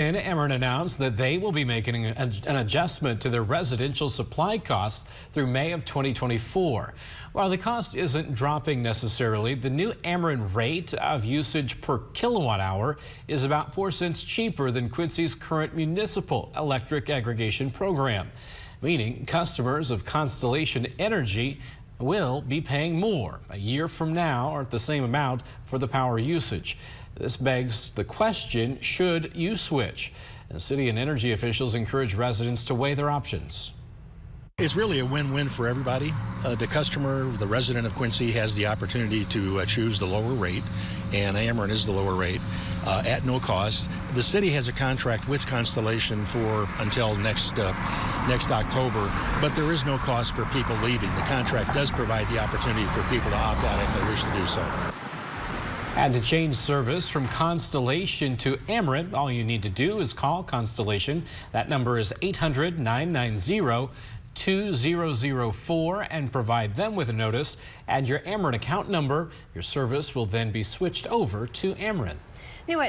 And Ameren announced that they will be making an adjustment to their residential supply costs through May of 2024. While the cost isn't dropping necessarily, the new Ameren rate of usage per kilowatt hour is about 4 cents cheaper than Quincy's current municipal electric aggregation program, meaning customers of Constellation Energy will be paying more a year from now or at the same amount for the power usage. This begs the question, should you switch? The city and energy officials encourage residents to weigh their options. It's really a win-win for everybody. The customer, the resident of Quincy, has the opportunity to choose the lower rate, and Ameren is the lower rate at no cost. The city has a contract with Constellation for until next October, but there is no cost for people leaving. The contract does provide the opportunity for people to opt out if they wish to do so. And to change service from Constellation to Ameren, all you need to do is call Constellation. That number is 800-990-2004 and provide them with a notice. Add your Ameren account number. Your service will then be switched over to Ameren. New at